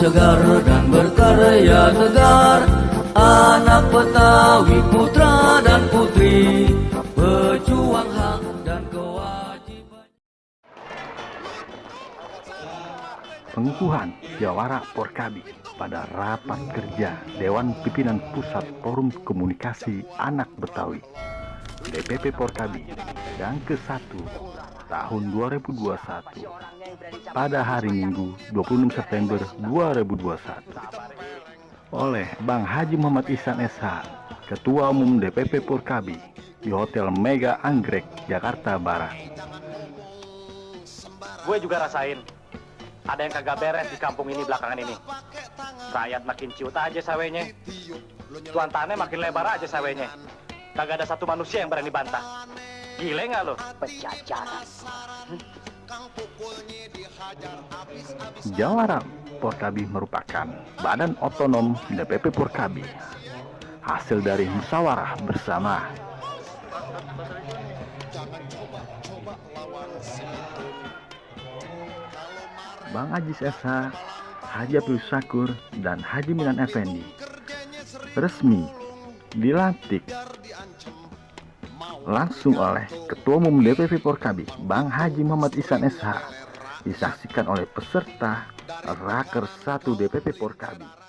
segar dan berkarya tegar, anak Betawi putra dan putri, pejuang hak dan kewajiban. Pengukuhan Jawara Porkabi pada rapat kerja Dewan Pimpinan Pusat Forum Komunikasi Anak Betawi DPP Porkabi yang ke-1 tahun 2021 pada hari Minggu 26 September 2021 oleh Bang Haji Muhammad Ihsan SH, Ketua Umum DPP Porkabi di Hotel Mega Anggrek, Jakarta Barat. Gue juga rasain ada yang kagak beres di kampung ini belakangan ini. Rakyat makin ciut aja sawenya, tuan tanah makin lebar aja sawenya. Kagak ada satu manusia yang berani bantah. Gile nggak lo? Pejajaran. Jawara Porkabi merupakan badan otonom DPP Porkabi, hasil dari musyawarah bersama. Bang Haji SH, Haji Abdul Syakur, dan Haji Minan Effendi resmi dilantik langsung oleh Ketua Umum DPP Porkabi, Bang Haji Muhammad Ihsan SH, disaksikan oleh peserta Raker 1 DPP Porkabi.